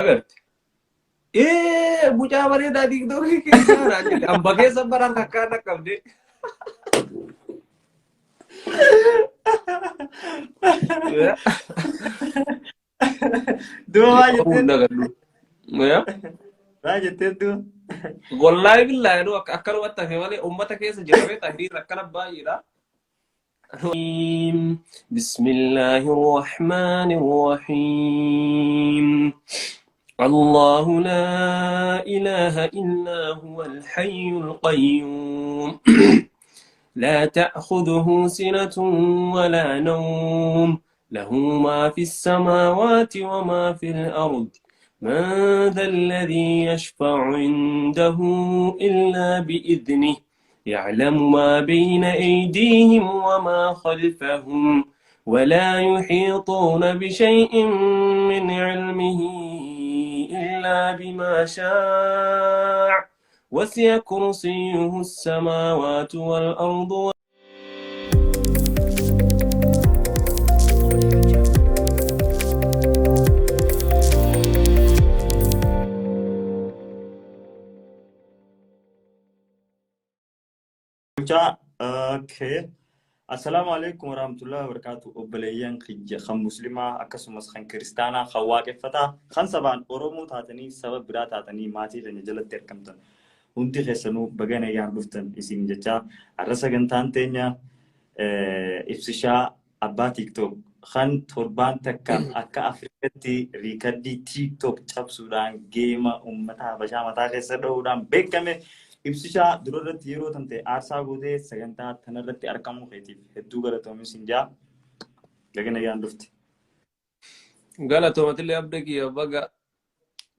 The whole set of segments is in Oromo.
Agarte. Mucaa bareedaa TikTokii keessaa raajile. Amba keessa baraan akkaan qabde. Dua jettee dua. Wallahi billahi nu akkanumatti hafe malee ummata keessa jirame tahriir akkana baay'eedha. بسم الله الرحمن الرحيم الله لا إله إلا هو الحي القيوم لا تأخذه سنة ولا نوم له ما في السماوات وما في الأرض من ذا الذي يشفع عنده إلا بإذنه يعلم ما بين أيديهم وما خلفهم ولا يحيطون بشيء من علمه إلا بما شاء وسع كرسيه السماوات والأرض Okay. Assalamualaikum warahmatullahi wabarakatuh. Obboleeyyan kan muslimaa akkasumas kan kiristaanaa kan waaqeffataa kan sabaan Oromoo taatanii saba biraa taatanii maatii keenya jalatti argamtan hundi keessanuu baga nagaan dhuftan isin jecha har'a sagantaan teenya ibsishaa abbaa TikTok kan torbaan takka akka Afrikaatti riikardii TikTok cabsuudhaan geema uummata Habashaa mataa keessa dha'uudhaan beekame. Ibsisha durarratti yeroo tante aarsaa gootee sagantaa tanarratti argamuu keetiif hedduu galatoomi sinjaa baga nagaan dhufte. Galatoomatillee abdii kiyya baga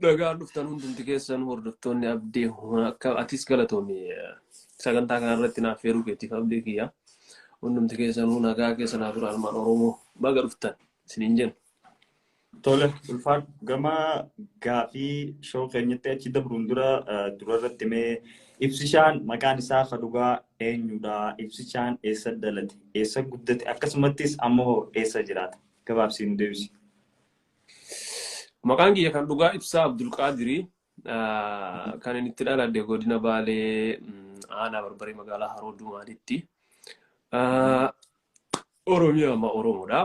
nagaan dhuftan hundumti keessan hordoftoonni abdii akka atis galatoomi sagantaa kanarratti naaf yeroo keetiif abdii kiyya hundumti keessan nagaa keessan haa turan armaan Oromoo baga dhuftan isiniin jenna. Tole ulfaan gama gaafii shoo keenyatti achi dabruun durarratti mee ibsishaan maqaan isaa kadugaa eenyudha? Ibsishaan eessa dhalate? Eessa guddate? Akkasumattis ammoo eessa jiraata? Gabaabsiin deebisi. Maqaan kiyya kan dhugaa ibsaa Abdulqaadiri kan inni itti dhaladhe godina Baalee aanaa Barbaree magaalaa Haroo Dumaalitti. Oromiyaa amma Oromoodha.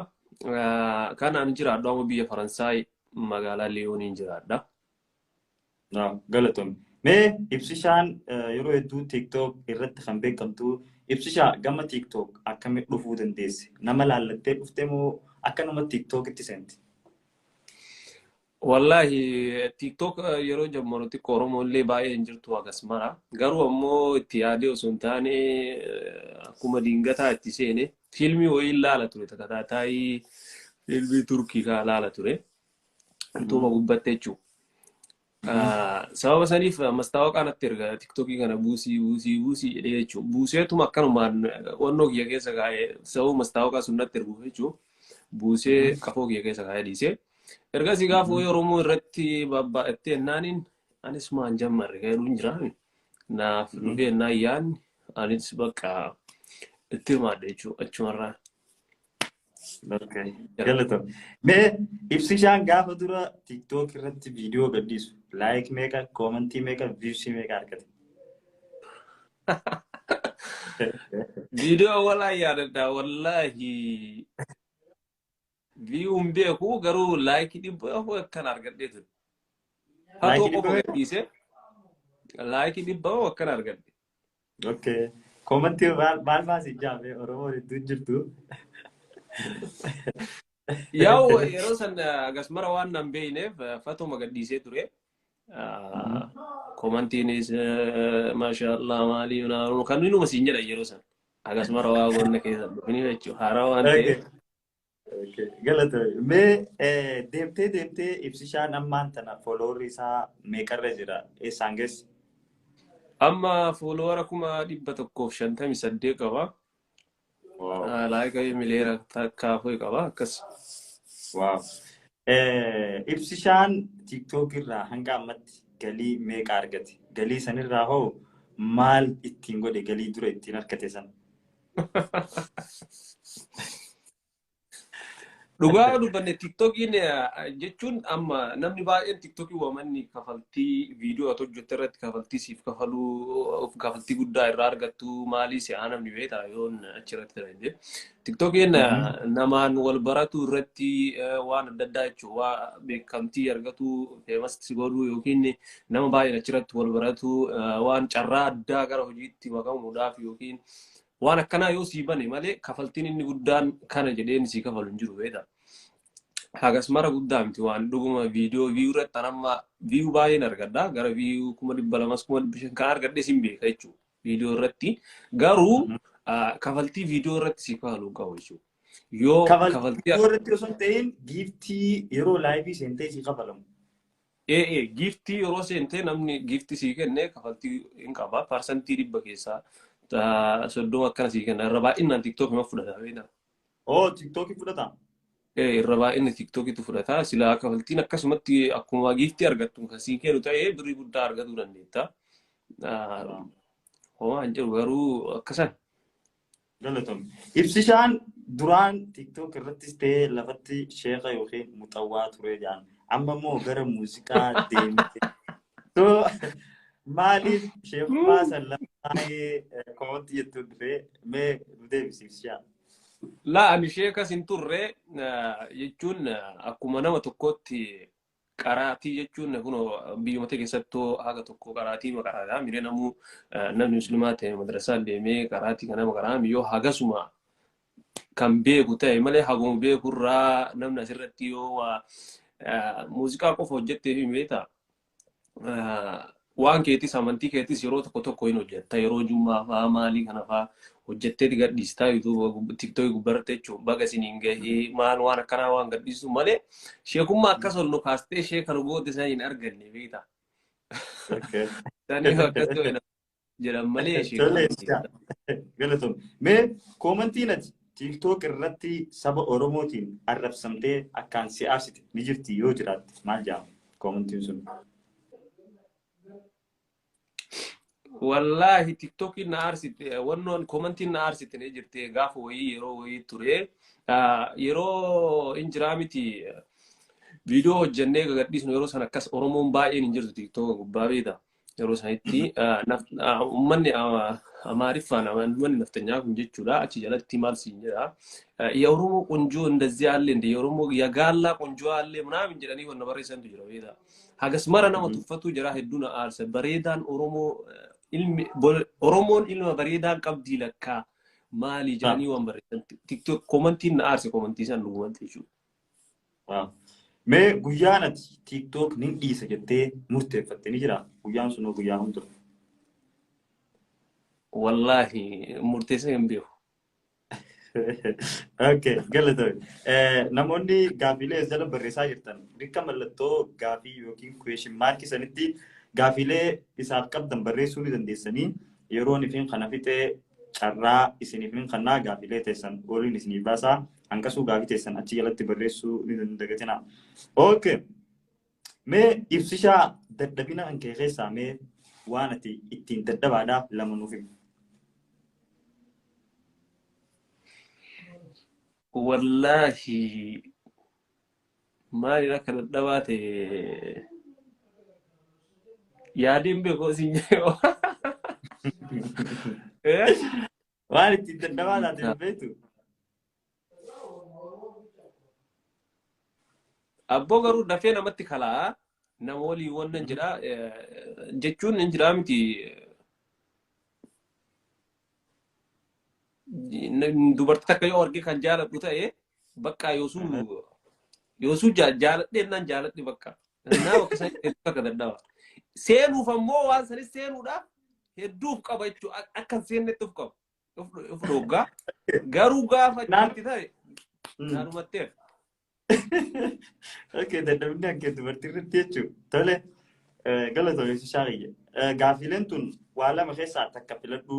Kanaan jiraadha amma biyya Faransaay magaalaa Liyooniin jiraadha. Galatoom. Mee ibsishaan yeroo hedduu TikTok irratti kan beekamtu ibsishaa gama TikTok akkamitti dhufuu dandeesse? Nama laallattee dhuftee moo akkanuma TikTokitti seenti? Wallahi TikTok yeroo jammarutti Oromollee baay'ee hin jirtu akkasumara. Garuu ammoo itti yaadee osoo hin taane akkuma dingataa itti seene filmii wayii laala ture takkataayii filmii Turkii kaa laala ture. Tuuma gubbatte jechuudha. Sababa saniif mastaawaqaan atti erga TikTokii kana buusii jedhee jechuudha. Buuseetuma akkanumaan wannoo kiyya keessa kaa'ee sababa mastaawaqaa sun natti erguuf jechuudha. Buusee qafoo kiyya keessa kaa'ee dhiisee. Ergasii gaafa Oromoo irratti babba'attee ennaaniin anis maan jammarre ka'ee dhuun jiraan. Naaf dhufee ennaa yaadni anis bakka itti hirmaadde jechuudha achumarraa. Galatoom. Mee ibsishaan gaafa dura TikTok irratti viidiyoo gadhiisu laayik meeqa, koomentii meeqa, viiwsii meeqa argate? Viidiyoo walaa yaadadha wallahi. Viiwuun beeku garuu laayikii dhibba akkan argadhee ture. Haa tokko gadhiise laayikii dhibba akkan argadhe. Okay. Koomentii maal baasii jaamee Oromoo hedduu jirtu? Yaa'u yeroo san akkasumara waan nan beeyneef fatuma gadhiisee ture. Koomantiinis maashaallah maalii naannoo kan inni siin jedha yeroo san akkasumara waa goone keessa dhufanii jechuudha haaraa waan ta'eef. Galatoom. Mee deemtee ibsishaan ammaan tana fooloorii isaa meeqarra jira? Eessaan geessi? Amma fooloora 158 qaba. Laayika miliyoona takkaafuu qaba akkas. Wow. Ibsishaan TikTok irraa hanga ammatti galii meeqa argate? Galii sanirraa hoo maal ittiin godhe galii dura ittiin argate sana? Dhugaa dubbanne TikTokiin jechuun amma namni baay'een TikTokii waamanni kafaltii viidiyoo ati hojjette irratti kafaltii siif kafaluu kafaltii guddaa irraa argattu maalii si'aa namni beektaa yoon achirratti ta'e. TikTokiin namaan wal baratu irratti waan adda addaa jechuun waa beekamtii argatu feemas si godhu yookiin nama baay'een achirratti wal baratu waan carraa addaa gara hojiitti makamuudhaaf yookiin waan akkanaa yoo sii bane malee kafaltiin inni guddaan kana jedheen sii kafalu hin jiru beektaa. Hagas mara guddaa miti waan dhuguma viidiyoo viyuu irratti anamma viyuu baay'een argadha gara viyuu 200,000 kan argadhe sin beeka jechuudha viidiyoo irratti garuu kafaltii viidiyoo irratti sii kafalu qabu jechuudha. Yoo kafaltii irratti osoo hin ta'in giiftii yeroo laayivii seentee sii kafalamu. Giiftii yeroo seentee namni giiftii sii kenne kafaltii hin qaba parsantii 100 keessaa 30 akkana sii kenna irra baay'inaan TikTok ma fudhata beektaa. TikTokii fudhata. Irra baay'inni TikTokiitu fudhata silaa kafaltiin akkasumatti akkuma giiftii argattu kan sii kennu ta'ee birrii guddaa argatuu dandeetta. Homaa hin jiru garuu akkasan. Galatoom. Ibsishaan duraan TikTok irrattis ta'ee lafatti sheeka yookiin muxawwaa ture jedhan. Amma immoo gara muuziqaa deemte. Maaliif sheekummaa san lafaayee kooti jettu dhufee mee deebisiifshaa? Laa ani sheekas hin turre jechuun akkuma nama tokkotti qaraatii jechuun kun biyyoota keessattuu haga tokko qaraatii maqaraadha. Miree namuu namni muslimaa ta'e madrasaa deemee qaraatii kana maqaraa yoo hagasuma kan beeku ta'e malee haguma beekurraa namni asirratti yoo muuziqaa qofa hojjettee fi beektaa. Waan keetis amantii keetis yeroo tokko hin hojjetta yeroo jummaa fa'aa maalii kana fa'aa hojjettee gadhiistaa TikTok gubbaratti jechuun baga isiniin gahee maal waan akkanaa waan gadhiisu malee sheekummaa akkas ol nu kaastee sheeka rogoota isaa hin arganne beektaa. Isaanii akkas jedhan malee sheekummaa. Galatoom. Mee koomantiin ati TikTok irratti saba Oromootiin arrabsamtee akkaan si'aasite ni jirti yoo jiraatte maal jedhama koomantiin sun? Wallahi TikTokiin na aarsite wannoon koomantiin na aarsite ni jirti gaafa wayii yeroo wayii ture yeroo hin jiraa miti viidiyoo hojjennee gadhiisnu yeroo san akkas Oromoon baay'een hin jirtu TikTok gubbaa beektaa yeroo sanitti uummanni Amaariffaan uummanni naftanyaa kun jechuudha achi jalatti maal siin jedha የኦሮሞ ቆንጆ እንደዚህ አለ እንደ የኦሮሞ የጋላ ቆንጆ አለ ምናምን jedhanii wanna barreessantu jira beektaa. Hagas mara nama tuffatu jira hedduun aarsa bareedaan Oromoon ilma bareedaan qabdii lakkaa maali jedhanii waan barreessan TikTok koomantiin na aarse koomantii san dhugumatti jechuudha. Mee guyyaan ati TikTok nin dhiisa jettee murteeffatte ni jira guyyaan sunoo guyyaa humna. Wallahi murteessa hin beeku. Okay, galatoom. Namoonni gaafiilee as jala barreessaa jirtan bakka mallattoo gaafii yookiin question mark sanitti gaafiilee isaaf qabdan barreessuu ni dandeessanii yeroo nifin kana fixee carraa isiniifin kannaa gaafiilee teessan waliin isinii baasaa hanqasuu gaafii teessan achi jalatti barreessuu ni dandeettina. Okay. Mee ibsishaa dadhabina kan kee keessaa mee waan ati ittiin dadhabaadhaaf lama nuuf himu. Wallahi maali akka dadhabaa ta'e yaadiin beekoo siin jedhee waan ittiin dadhabaa taate beektu. Abboo garuu dafee namatti kalaa nama walii wannan jedhaa jechuun hin jiraa miti. Dubartii takka yoo arge kan jaaladhu ta'e bakka yoosuu jaaladhe nan jaaladhe bakka naa bakka san akka dadhaba. Seenuuf ammoo waan sanis seenuudhaaf hedduuf qaba jechuudha akka seennetti of qaba of dhoggaa garuu gaafa itti ta'e naanumatteef. Okay, dadhabinni akka dubartii irratti jechuudha. Tole galatoo ibsishaa qiyya. Gaafiileen tun waa lama keessaa takka filadhu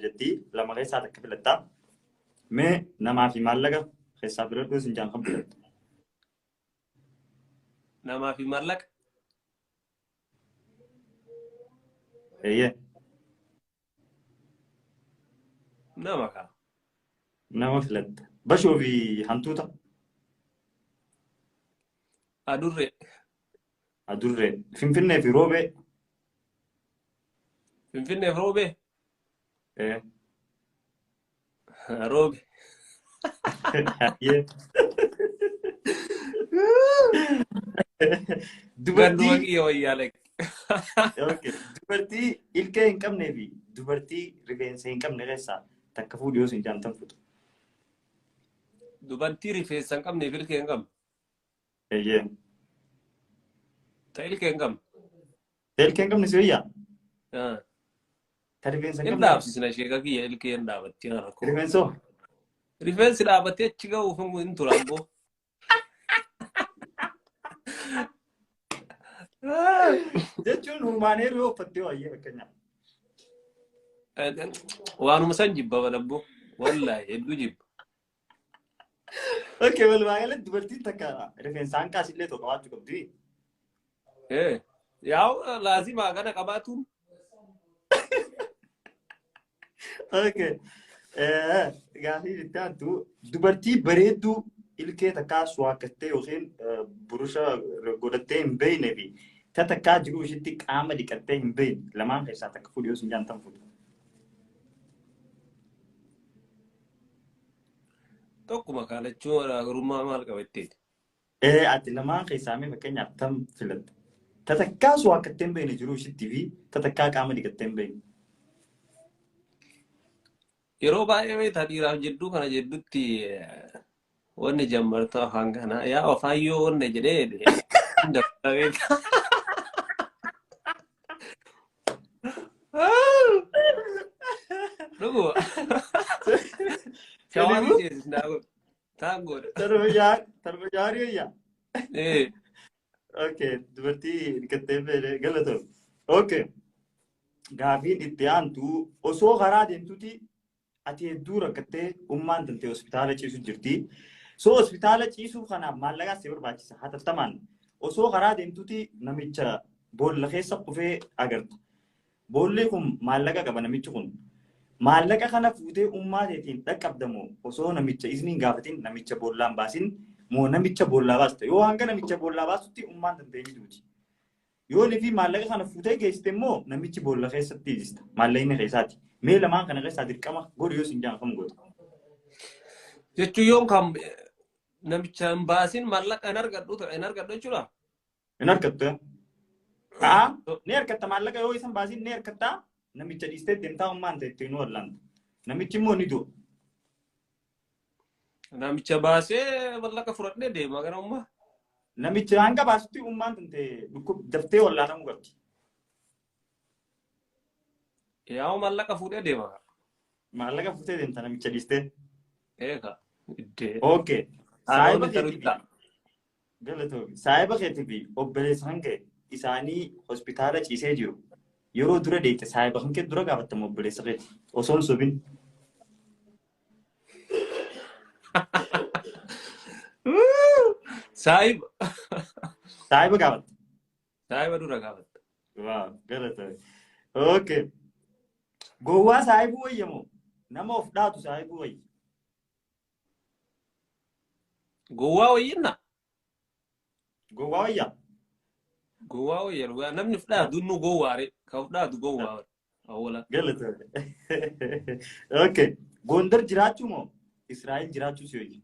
jetti lama keessaa takka filattaa. Mee namaa fi maallaqa keessaa filadhu isin jaan kan filattu. Namaa fi maallaqa? Eeyyee. Nama kaa. Nama filatta. Bashoo fi hantuuta? Adurre. Adurre. Finfinnee fi roobee. Finfinnee roobe. Eh. Roobe. Yeah. Ganduma Dubartii. kiyya wayyaale. Okay. Dubartii ilkee hin qabnee fi dubartii rifeensa hin qabne keessaa takka fuudhii osoo hin jaamtan fuutu. Dubartii rifeensa hin qabne ilkee hin qabne. Eeyyee. Ta ilkee hin qabne. Ilkee hin qabne si wayyaa? Ta rifeensa hin Hin qabne. dhaabsisna sheeka kiyya ilkee hin dhaabatti haa rakkoo. Rifeensoo? Rifeensi dhaabattee achi ga'uuf hin tura amboo. Jechuun humaaneeru yoo uffattee waayee fakkeenyaaf. Waanuma san jibba balabboo. Wallaahi hedduu jibba. Okay, walumaa galatti dubartiin takka rifeensa hanqaas illee tokko qabaachuu qabdi. Yaa laazimaa kana qabaatuun. Okay. Gaafiif itti aantu dubartii bareedduu ilkee takkaa suwaakkattee yookiin burusha godhattee hin beeknee fi ta takkaa jiru ishitti qaama dhiqattee hin beekne lamaan keessaa takka fuudhii osoo hin jaamtan fuudhu. Tokkuma kaalachuun garummaa maal qabatteeti? Ati lamaan keessaa mee fakkeenyaaf tam filatta. Ta takkaa suwaakkattee hin beekne jiru ishitti fi ta takkaa qaama dhiqattee hin beekne. Yeroo baay'ee beektaa dhiiraaf jedduu kana jeddutti wanni jammartu afaan kana yaa afaan yoo wanna jedhee dhuguma shawaamii seesisnaa godhu taan godha. Tarba jaarii Okay, dubartii dhiqattee beekne galatoon. Okay, gaafiin itti aantu osoo karaa deemtuti ati hedduu rakkattee ummaan tantee hospitaala ciisu jirti. So hospitaala ciisuu kanaaf maallaqaa si barbaachisa. Hatattamaan osoo karaa deemtuti namicha boolla keessa kufee agarta. Boolli kun maallaqa qaba namichi kun. Maallaqa kana fuutee ummaa teetiin dhaqqabdamoo osoo namicha isniin gaafatiin namicha boollaan baasin moo namicha boollaa baasta. Yoo hanga namicha boollaa baastutti ummaan tantee ni duuti. Yoo nifi maallaqa kana fuutee geessite immoo namichi boolla keessatti ijista. Maallaqni keessaati. Mee lamaan kana keessaa dirqama godhu yoo sin jaanfamu godhu. Jechuun yoon kan namicha hin baasin maallaqa hin argadhu jechuudha. Hin argattu. Ni argatta maallaqa yoo isan baasin ni argatta namicha dhiistee deemtaa ummaan ta'e ittiin wallaanta. Namichi immoo ni du'a. Namicha baasee maallaqa fudhadhee deema gara ummaa. Namicha hanga baasutti ummaan ta'e daftee wallaanamuu qabdi. Yaa maallaqa fuudhee deema. Maallaqa fuutee deemta namicha dhiistee. Eega. Okay. Saayiba keetii galatoomi. Saayiba keetii fi obboleessa hanqee isaanii hospitaala ciisee jiru. Yeroo dura deemte saayiba hanqee dura gaafattamu obboleessa keetii osoo hin sobin. Saayiba. Saayiba gaafatta. Saayiba dura gaafatta. Waaw galatoomi. Okay. Gowwaa saayibuu wayyamoo nama of dhaatu saayibuu wayya. Gowwaa wayyinna. Gowwaa wayya. Gowwaa wayya namni of dhaatu nu gowwaare ka of dhaatu gowwaa awwala. Galatoomi. Okay. Gondar jiraachuu moo Israa'el jiraachuu si wayya.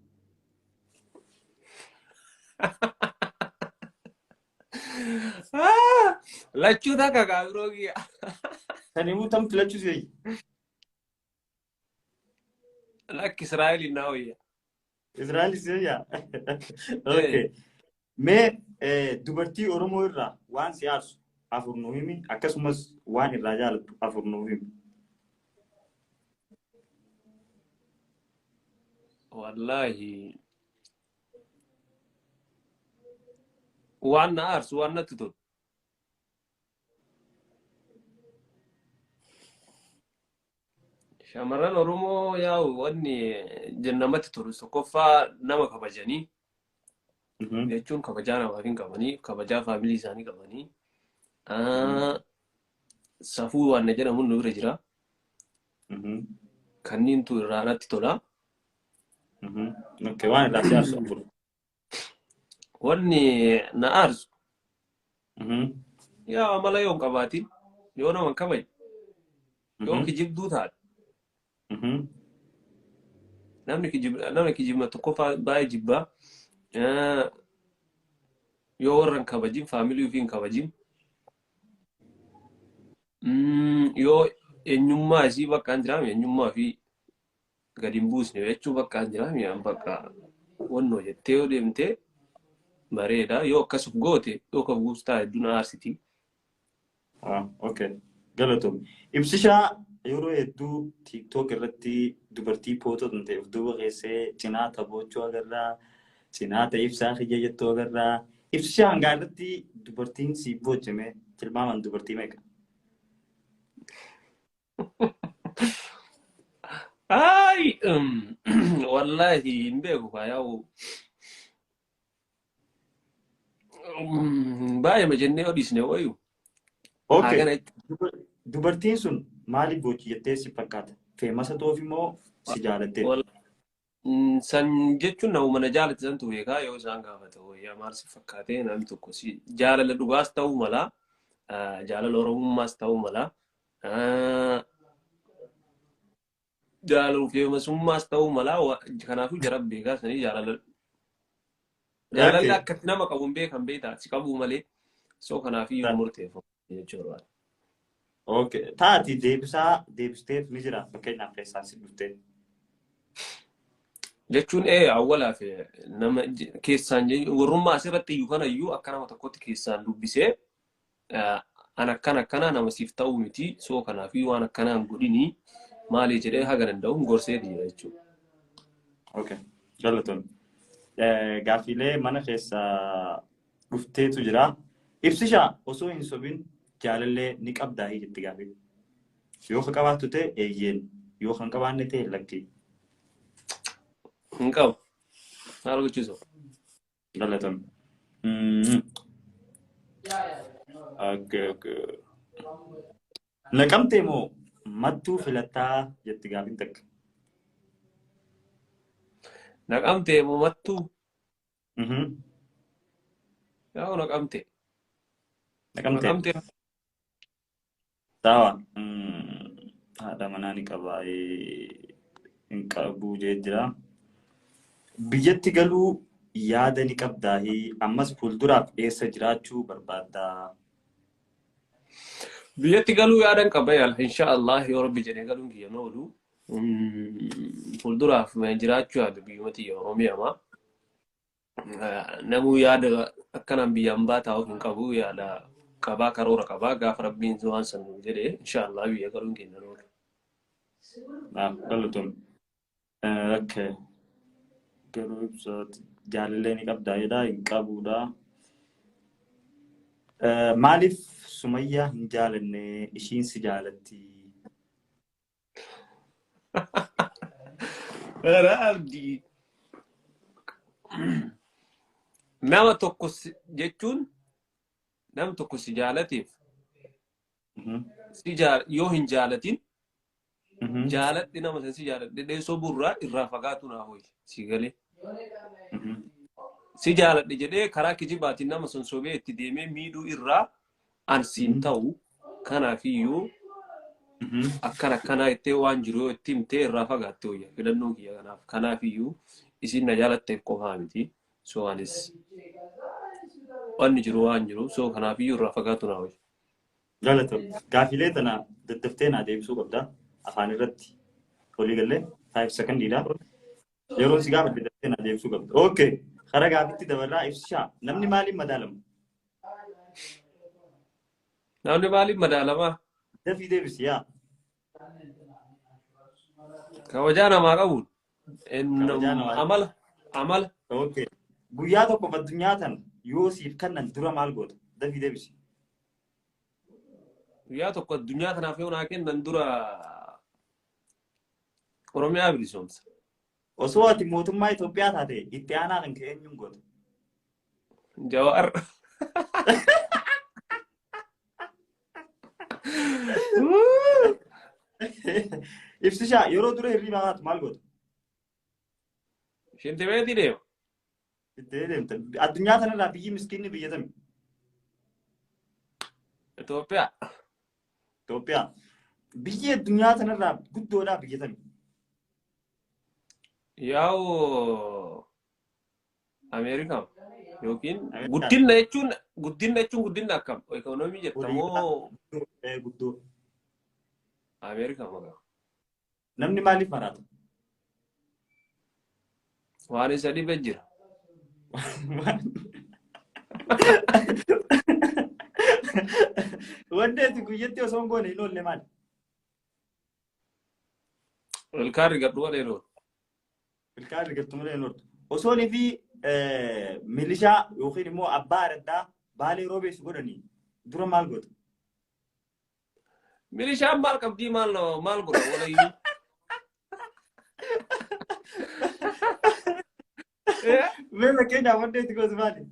Lachuu takka gaabiroo kiyya. Kan himuu tam filachuu si wayya. Lakki Israa'el naa wayya. Israa'el si wayya. Okay. Mee dubartii Oromoo irraa waan si aarsu afur nuu himi akkasumas waan irraa jaalattu afur nuu himi. Wallahi waan na aarsu waan natti tolu. Shamarran Oromoo yaa'u wanni jannamatti tolu tokkoffaa nama kabajanii jechuun kabajaa namaaf hin qabanii kabajaa faamilii isaanii qabanii safuu waan jedhamu nu bira jira. Kanniintu irraa natti tola. Okay, waan irraa si aarsu afur. wanni na aarsu Mhm. yaa amala yoon qabaatin yoo naman kabaj yoo Mhm. kijibduu taate Mhm. namni kijibna tokko baay'ee jibbaa yoo warran kabajin faamilii ofii hin kabajin yoo eenyummaa isii bakka hin jiraame eenyummaa fi gadi hin buusne jechuu bakka hin jiraame yaan bakka wannoo jettee yoo deemtee bareeda yoo akkasuf goote yoo ka buustaa hedduun aarsiti. Okay. Galatoom. Ibsishaa yeroo hedduu TikTok irratti dubartii footoo ta'e of duuba keessee cinaa taphochuu agarraa, cinaa ta'e ibsaa kiyya jettuu agarraa. Ibsishaa hangaa irratti dubartiin siif boocame tilmaaman dubartii meeqa? Ay, wallahi hin beeku faayaa'u. Baay'ee majennee odisne wayu. Okay. Dubartiin sun maaliif boochi jettee si fakkaata? Feemasa ta'uuf immoo si jaalattee? San jechuun nama mana jaalatti santu beekaa yoo isaan gaafata wayyaa maal si fakkaatee namni tokko si jaalala dhugaas ta'uu mala jaalala oromummaas ta'uu mala jaalala feemasummaas ta'uu mala kanaafuu jara beekaa sanii jaalalli akkatti nama qabuun beekan beektaa si qabuu malee soo kanaafiyyuu murteeffamu jechuudha. Okay. Taati deebisteef ni jira fakkeenyaaf keessaan si dhuftee. Jechuun awwalaaf nama keessaan warrummaa asirratti iyyuu kanayyuu akka nama tokkotti keessaan dubbisee an akkana nama siif ta'uu miti soo kanaafiyyuu waan akkanaan godhinii maali jedhee haga danda'uun gorsee jira jechuudha. Okay. Galatoon. Gaafiilee mana keessaa dhufteetu jira. Ibsishaa osoo hin sobin jaalallee ni qabdaa jetti gaafii. Yoo kan qabaattu ta'e eeyyeen yoo kan qabaanne ta'e lakkii. Hin qabu. Maal gochiisu? Galatoon. Naqamtee moo mattuu filattaa jetti gaafiin takka. Naqamtee moo mattuu? Yaa naqamtee. Naqamtee. Tawa. Haadha manaa ni qabaa. Hin qabu jira. Biyyatti galuu yaada ni qabdaa ammas fuulduraaf eessa jiraachuu barbaaddaa? Biyyatti galuu yaadan qaba yaala inshaallah yoo rabbi jedhee galuun kiyya noolu fuulduraaf jiraachuu yaada biyyumatti Oromiyaa namuu yaada akkanaan biyyaan baataa hin qabu yaada qabaa karoora qabaa gaafa rabbiin waan san jedhee inshaallah biyya galuun kiyya noolu. Galatoon. Okay. Garuu ibsaati jaalallee ni qabdaa jedhaa hin qabuudha. Maaliif Sumayyaa hin jaalanne ishiin si jaalatti? Abdii nama tokko jechuun nama tokko si jaalateef yoo hin jaalatin jaaladhi nama san si jaaladhe dheessoo burraa irraa fagaatu naa hoyi si galee si jaaladhe jedhee karaa kijibaatiin nama san sobee itti deemee miidhuu irraa ansiin ta'u kanaafiyyuu akkana ittee waan jiru yoo itti himtee irraa fagaatte hoyya filannoo kiyya kanaafiyyuu isin na jaalatteef qofaa miti soo anis wanni jiru waan jiru soo kanaafiyyuu irraa fagaatu naa hoyi. Galatoon. Gaafilee tana daddaftee naa deebisuu qabdaa. Afaan irratti olii galee 5 secondiidha. Yeroo si gaafa daddaftee naa deebisuu qabda. Okay. Karaa gaafitti dabalaa ibsishaa. Namni maaliin madaalama? Namni maaliin madaalama? Dafii deebisi yaa. Kabajaa namaa qabuun. Amala. Okay. Guyyaa tokkoof addunyaa tan yoo siif kennan dura maal goota? Dafii deebisi. Guyyaa tokko addunyaa kanaaf yoo naa kennan dura Oromiyaa bilisoomsa. Osoo ati mootummaa Itoophiyaa taate itti aanaa kan ka'e eenyuun goota? Jawaar. Ibsishaa yeroo dura hirriibaa taatu maal goota? Shintimeetii deema. deemte addunyaa tanarraa biyyi miskiinni biyya tami Itoophiyaa. Itoophiyaa biyyi addunyaa tanarraa guddoodhaa biyya tami Yaa'u Ameerikaa yookiin Ameerikaa guddina akkam ikoonoomii jetta moo guddoo Ameerikaa maqaa. namni maaliif maraata Waan isa dhibe jira. wanti guyyatti osoo hin goone hin oolle maali Ilkaan rigadhu malee noonu. ilkaan rigattu malee hin ooltu osoo fi milishaa yookiin immoo abbaa araddaa baalee roobeessu godhanii dura maal godha Milishaan maal qabdii maal godha walayyuu. Mela Kenya wanti itti gosa maali?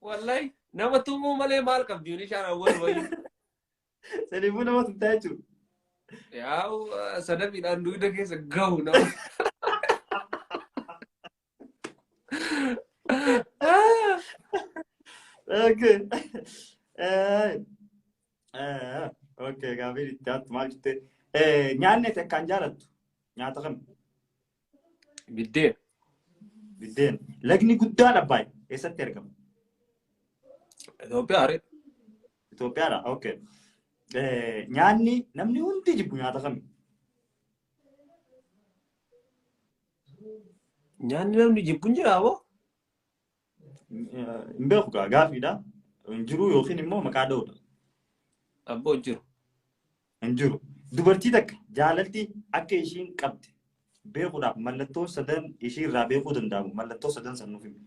Wallahi nama tumuu malee maal qabdi milishaan awwal wayii. Saniifuu nama tumtaa jechuudha. Yaa'u sadafiidhaan dugda keessa gahu nama. Okay. Okay, gaafiin itti aantu maal jettee? Nyaanni ati akkaan jaalattu nyaata kam? Biddeen. Biddeen. Lagni guddaan Abbaay eessatti argama? Itoophiyaa ree. Itoophiyaadha. Okay. Nyaanni namni hundi jibbu nyaata kami? Nyaanni namni jibbu hin jiraa moo? Hin beeku gaafiidha. Hin jiru yookiin immoo maqaa dha'uudha. Abboo hin jiru. Hin jiru. Dubartii takka jaalalti akka ishiin qabde beekuudhaaf mallattoo sadan ishii irraa beekuu danda'amu. Mallattoo sadan san nuuf himu.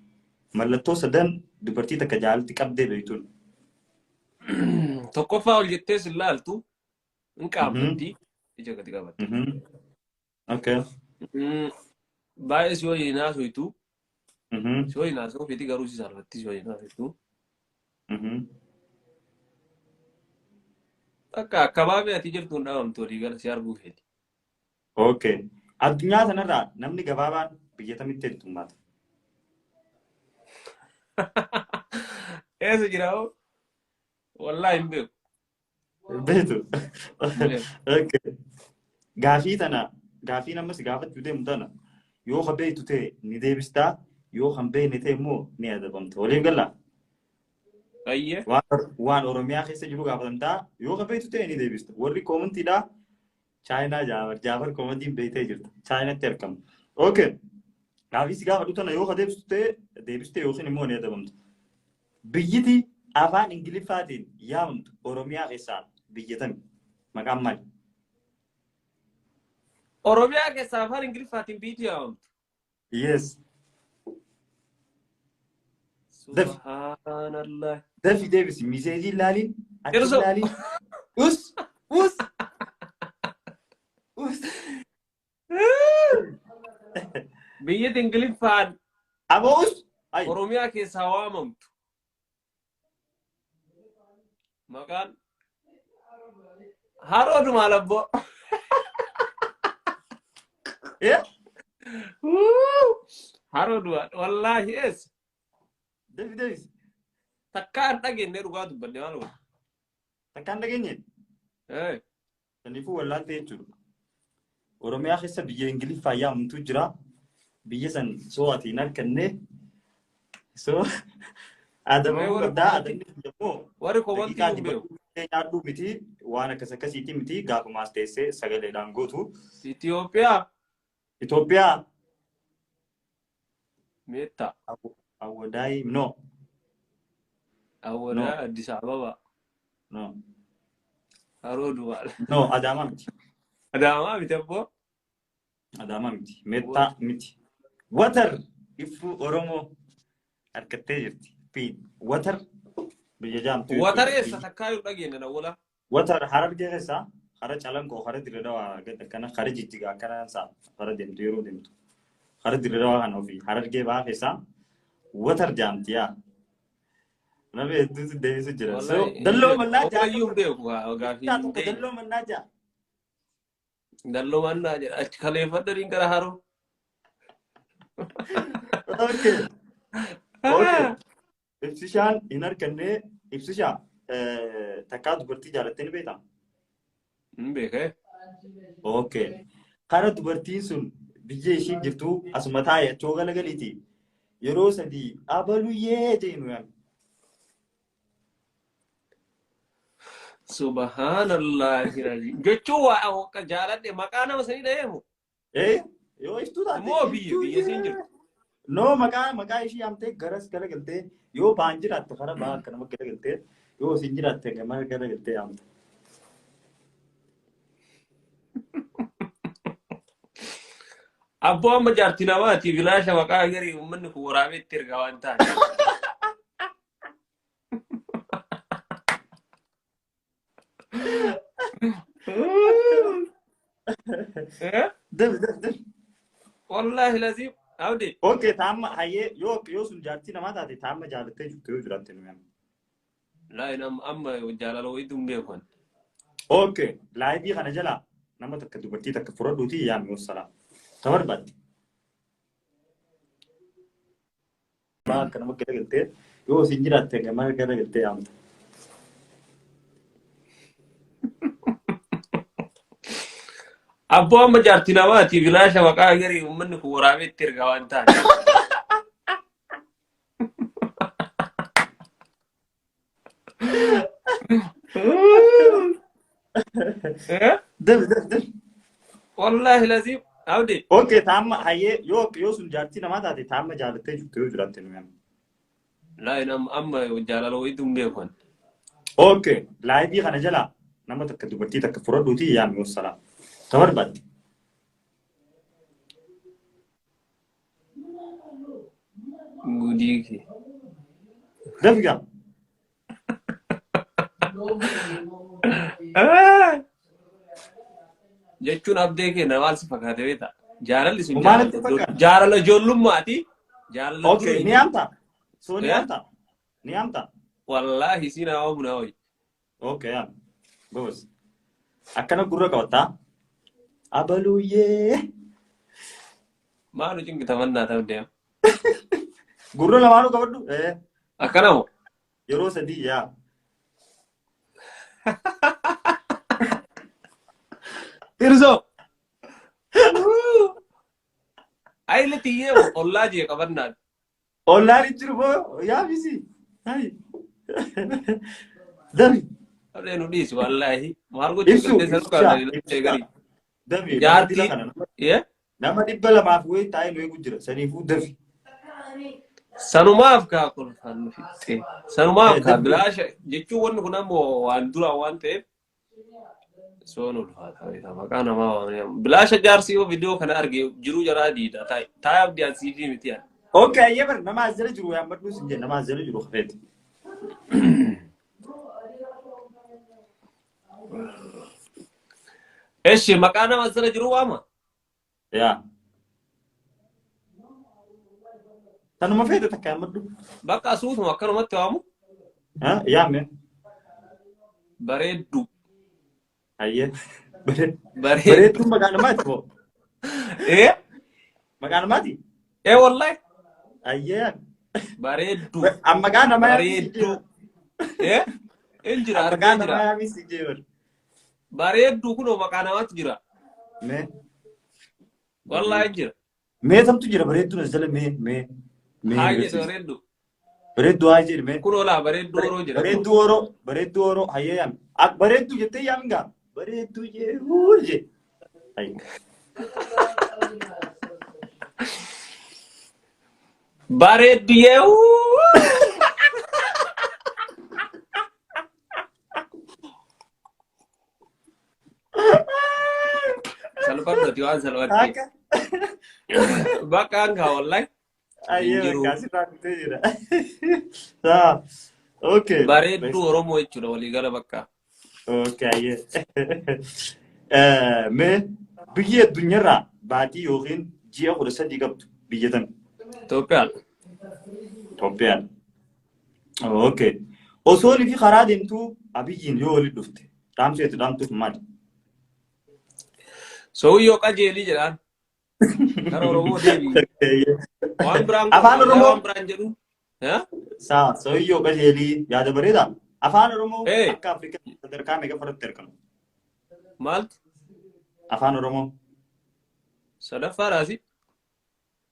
Mallattoo sadan dubartii takka jaalalti qabdee beektuun. Tokkoffaa ol jettee sin laaltu hin qaabatti ija gadi qabatte. Okay. Baay'ee si waliin haasoftu. Si waliin haasofuu fedhi garuu si salphatti si waliin haasoftu. Akka akkabaabee ati jirtuun dhaabamtu walii gala si arguu fedhi. Okay. Addunyaa sanarraa namni gabaabaan biyya tamitti heddummaata. Eessa jiraa? Wallahi hin beeku. Beetu. Okay. Gaafii namas gaafachuu deemu tana yoo ka beektu ta'e ni deebistaa yoo kan beekne ta'e immoo ni adabamta. Waliif gallaa? Ayyee. Waan Oromiyaa keessa jiru gaafatamtaa yoo ka beektu ta'e ni deebista. Warri koomantiidhaa Chaayinaa Jaafar koomantiin beektee jirta. Chaayinaatti argama. Okay. Gaafii si gaafadhu tana yoo ka deebistu ta'e deebistee yookiin immoo ni adabamta. Biyyiti afaan Ingiliffaatiin yaamamtu Oromiyaa keessaa biyya tami maqaan maali? Oromiyaa keessaa afaan Ingiliffaatiin biyyatti yaamamtu. Yes. Subhanallah. Dafi deebisi miseejii ilaaliin achi Irso. ilaaliin us. Biyyatti Ingiliffaan Aboo us. Ay. Oromiyaa keessaa waamamtu. Maqaan haroodhuma labboo. Yeah. Haroodhuma wallaahi eessa. Dafi deebisi. Takkaan dhageenyee dhugaa dubbanne maal godha? Takkaan dhageenye. Saniifuu wallaaltee jechuudha. Oromiyaa keessa biyya Ingiliffaa yaamamtu jira. Biyya san soo ati hin harkanne. So adabamuu qabdaa adabni immoo Warri koomantii hin beeku. nyaadhu miti waan akkasiitii miti gaafumaas teessee sagaleedhaan gootu. Itoophiyaa. Itoophiyaa. Meeqa. Awwadaay no. Awwadaa Addis Ababa. No. Haroodhuma. No, Adaamaa miti. Adaamaa miti abboo. Adaamaa miti. Meettaa miti. Watar ifuu Oromoo harkattee jirti. Watar biyya jaamtu. Watar eessa takkaa yoo dhageenya na wala. Watar Harargee keessaa hara Calankoo hara Dirredawaa kana hara Jijjigaa kana saa hara deemtu yeroo deemtu. Hara Dirredawaa kana ofii Harargee baa keessaa watar jaamti yaa. Nama hedduutu deebisu jira. So dalloo mannaa jaa. Wallayyuu beeku gaafii. Dalloo mannaa jaa. Dalloo mannaa jedha achi kaleeffadhaniin gara haroo. Okay. Okay. Ibsishaan hin arganne ibsishaa takkaa dubartii jaalattee ni beektaa? Beekee. Okay. Kana dubartiin sun biyya isheen jirtu asuma taa'ee achoo galagaliiti. Yeroo sadii abaluyyee jennu yaani. Subhanallah. Jechuun waa jaaladhe maqaa nama sanii dhaheemu. Yoo iftuu taate. Moo biyya siin jirtu. No maqaa ishii amtee garas galagaltee yoo baan jiraatte fara baa akka nama galagaltee yoo siin jiraatte gama galagaltee amte. Abboo amma jaartii namaati bilaasha maqaa garii uummanni kun waraabee itti erga waan ta'an. Def. Wallahi lazim. Abdi. Okay, taama hayyee yoo sun jaartii namaa taate taama jaalattee jirtu yoo jiraatte nu yaani. Laa amma jaalala wayiitu hin beekan. Okay, laayivii kana jala nama takka dubartii takka fudhadhuutii yaami wassalaam. Tabar baatti. Baa akka nama galagaltee yoo siin jiraatte gama galagaltee yaamta. Abboo amma jaartii namaati bilaasha maqaa garii uummanni kun waraabee itti erga waan ta'an. Def. Wallahi lazim. Abdi. Okay, taama hayyee yoo sun jaartii namaa taate taama jaalattee jirtu yoo jiraatte nu yaani. Laa amma jaalala wayiitu hin beekan. Okay, laayivii kana jala nama takka dubartii takka fudhadhuutii yaami wassalaam. Tabar baatti. Gudii. Dafigaa. Jechuun abdee keenya maal si fakkaate beektaa? Jaalalli sun Maalitti fakkaata? jaalala ijoollummaati. Jaalala Okay, ni amta. So ni amta. Ni amta. Wallahi si nama humna hoyi. Okay, yaami. Boos. Akkana gurra qabataa. Abaluyyee. Maalu cingita mannaa ta'u deema. Gurra lamaanuu qabadhu. Akkana moo? Yeroo sadii yaa. Irzo. Aile tiyyee ollaa jee qabannaan. Ollaan jiru boo yaa bisi. Hai. Dabi. Abdee nu dhiisi wallahi. Maal gochuu dandeessan dhugaa gari. Dabi. Jaartii. Nama 200 wayii taa'ee nu eegu jira. Saniifuu dabi. Sanumaaf kaa kolfaan nu fixxee. Sanumaaf kaa bilaasha jechuun wanni kun ammoo waan dura waan ta'eef. Soon ulfaata beektaa maqaa namaa waamanii bilaasha jaarsii yoo viidiyoo kana argee jiruu jaraa diida taa'ee abdii asii fi miti yaa. Okay, ayyee bar nama as jala jiru yaammadhu sin jenna nama as jala jiru hafeeti. Eshi maqaa nama as jala jiru waama. Yaa. Tanuma feete takka yaammadhu. Bakka asuutuma akkanumatti waamu. Yaame. Bareeddu. Ayyee. Bareeddu. Bareeddu maqaa namaati moo? Maqaa namaati? Wallahi. Ayyee. Bareeddu. Maqaa namaa bareeddu. Injira maqaa argaa namaa jira. yaamisi jeebar. Bareeddu kunoo maqaa namaatti jira. Mee. Wallahi injira. Mee tamtu jira bareedduun as jala mee. Haa jedhu bareeddu. Bareeddu haa jedhu mee. Kunoo laa bareeddu oroo jira. Bareeddu oroo hayyee yaami. Bareeddu jettee yaamingaa. Bareeddu jeeruun jee. Bareeddu yeewuu. Salphadhuuti waan salphatti. Bakka hangaa wallahi. Ayyee bakkaasi raakutee jira. Saa. Okay. Bareeddu Oromoo jechuudha waliigala bakka. Okay, ayyee. Mee biyya addunyaarraa baatii yookiin ji'a 13 qabdu biyya tan. Itoophiyaan. Itoophiyaan. Okay. Osoo fi karaa deemtuu abiyyiin yoo walitti dhufte dhaamseetu dhaamtuuf maali? Sooyyoo qajeelii jedhaan. Gara Oromoo deebii. Waan biraan Afaan godhu Oromoo waan biraan jedhu. soyyoo qajeelii yaada bareeda. Afaan Oromoo Ee akka Afrikaa sadarkaa meeqa fudhatte argamu? maaltu Afaan Oromoo sadaffaadhaasi.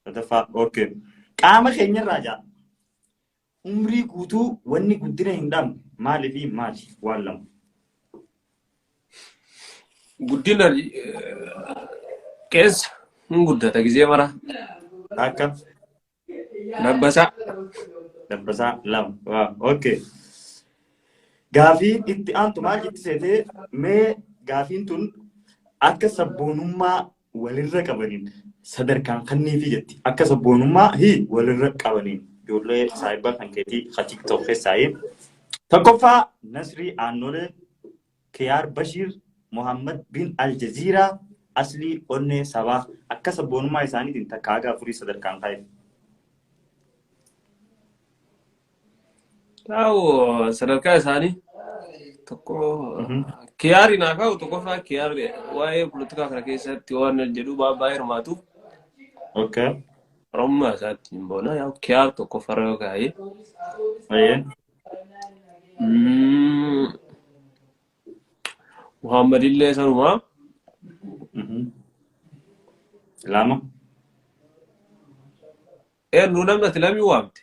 sadaffaa. Okay. Qaama keenyarraa jaa. Umrii guutuu wanni guddina hin dhabne maalii fi maali? Waan lama. Guddina keessa hin guddata gizee mara. Akka Dabbasaa. dabbasaa lama. Waaw. Okay. Gaafiin itti aantu maal jetti seetee mee gaafiin tun akka sabboonummaa walirra qabaniin sadarkaan kanniifi jetti. Akka sabboonummaa walirra qabaniin ijoollee saayibaa kan keetii TikTok keessaayee. Tokkoffaa Nasrii Aannolee Kiyaar Bashiir Muhammad bin Aljaziiraa aslii onnee sabaa akka sabboonummaa isaaniitiin takka haga afurii sadarkaan kaa'e. Taa'u sadarkaa isaanii tokko kiyaari naa ka'u tokkoffaa kiyaari waa'ee politikaa kana keessatti waan jedhu baay'ee hirmaatuuf. Okay. Oromummaa isaatti hin boona yaa kiyaar tokkoffarra yoo kaa'e. Ayyee. Muhammad illee sanumaa. Lama. Nu namni ati lamii waamte.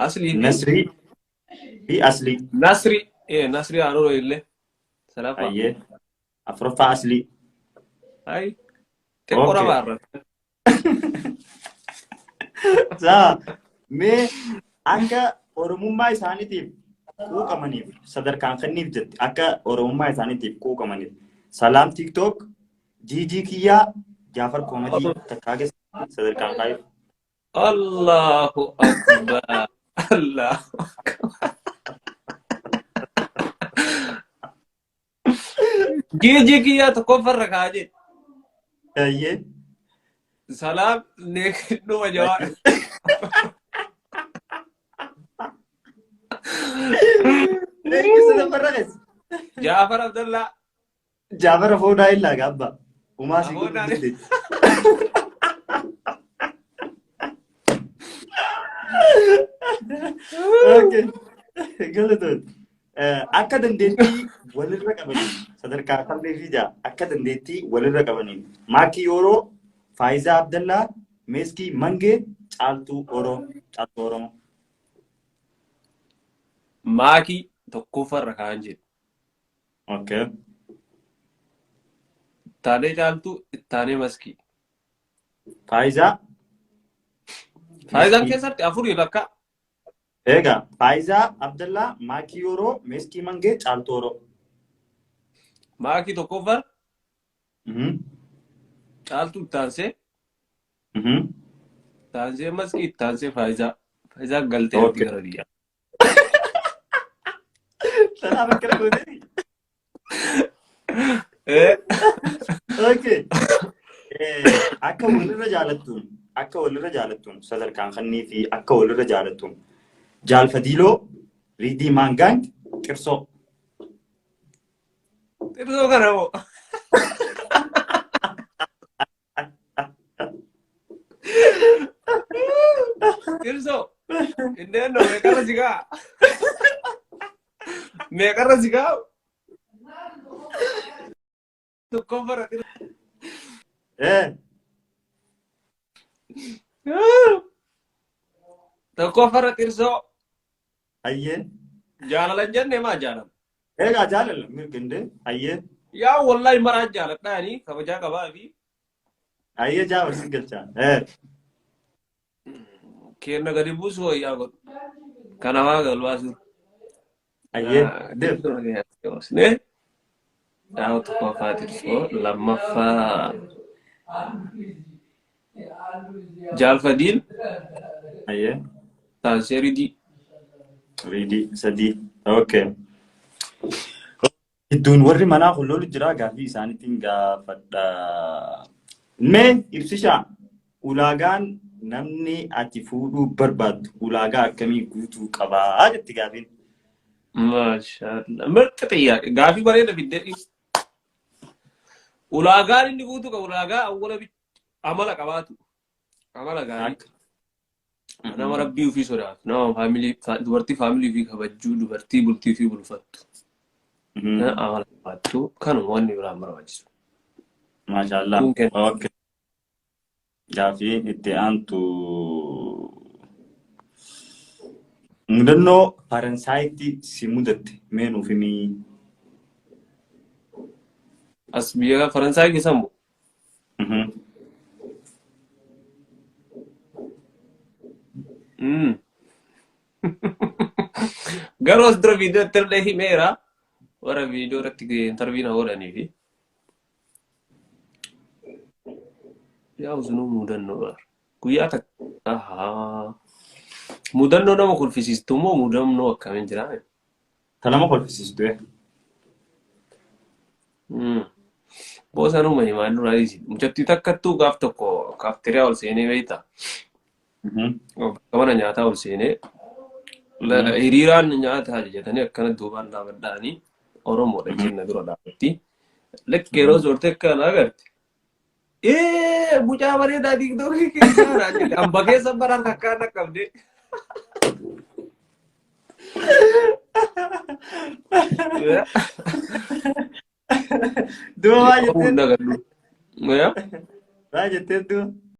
Asli Nasrii fi Aslii. Nasri Nasri Aanoo illee. Salafa. Ayyee. Afuraffaa Aslii. Ay. Xiqqoo namarra. Saa mee akka Oromummaa isaaniitiif quuqamaniif sadarkaan kenniif jetti akka Oromummaa isaaniitiif quuqamaniif Salaam TikTok Jiji Kiyyaa Jaafar Koomedii takkaage sadarkaan kaa'eef. Allahu Akbar. Allahu Akbar. Jiji Kiyyaa tokkoffarra kaa'e. Ayyee. Salaam neekidhuma jawaan. Jaafar Abdallah. Jaafar Afoodhaa illaa gaabba. Umaa si godhu. Okay. Galatoon. Akka dandeettii walirra qabaniin sadarkaa kamlee fi jaa akka dandeettii walirra qabaniin maakii yeroo Faayizaa Abdallaa Meeskii Mangee caaltuu Oromoo. Maakii tokkoffarra kaa'an jedhu. Okay. Ittaanee caaltuu ittaanee maskii. Faayizaan keessatti afurii lakka. Egaa Faayizaa Abdallaa maakii yeroo Meeskii Mangee caaltuu Oromoo. Maakii tokkoffarra. Caaltuu ittaansee. Ittaansee maskii ittaansee Faayizaa. Faayizaa galtee itti gara biyyaa. Salaam akkana gootee. Okay. Akka walirra jaalattuun sadarkaan kannii fi akka walirra jaalattuun Jaalfadiiloo Riidii Maangaan Xirsoo. Xirsoo kana moo? Xirsoo. Indeenno meeqarra sigaa? Meeqarra sigaa? Tokkoffarra Xirsoo. Tokkoffarra Xirsoo. Ayyee. Jaalalan jenne maa jaalala? Egaa jaalala mirgindee ayyee. Yaa wallahi maraa jaaladhaani kabajaa qabaa fi. Ayyee jaabarsi galchaa. Kenna gadi buusu wayyaa godhu. Kana waa galbaasu. Ayyee. Ne? Yaa tokkoffaa Xirsoo lammaffaa Jaalfadiin. Ayyee. Taansee Ridii. Ridii sadii. Okay. Iddoon warri manaa holloolu jira gaafii isaaniitiin gaafadha. Mee ibsisha ulaagaan namni ati fuudhuu barbaaddu ulaagaa akkamii guutuu qabaa jetti gaafiin. Maashaallah. Mirti xiyyaadha. Gaafii bareeda fiddee. Ulaagaan inni guutuu qabu ulaagaa awwala amala qabaatu amala gaarii Akka. nama rabbii ofii sodaatu nama dubartii faamilii ofii kabajjuu dubartii bultii ofii bulfattu amala qabaattu kanuma wanni biraan barbaachisu. Maashaallah. Kun kenna. Okay. Gaafii itti aantu mudannoo Faransaayiti si mudatte mee nuuf himii. As biyya Faransaay keessa immoo garuu as dura viidiyoo itti illee himeera warra viidiyoo irratti intarviina godhanii fi yaa sunuu mudannoo guyyaa takka mudannoo nama kolfisiistu immoo mudannoo akkamiin jira? Ta nama kolfisiistu. Boosanuma himaa duraanii mucattii takkattuu gaaf tokko kaafteriyaa ol seenee beektaa? Mana nyaataa ol seenee hiriiraan nyaata ajajatanii akkana duubaan dhaabadhaanii Oromoodha jenna dura dhaabatti. Lekki yeroo soortee akkana agarte. Mucaa bareedaa tiktookii keessaa hamba keessa baraan kakkaan dhaqqabdee. Dua maal jetteen? Maal jetteen dua?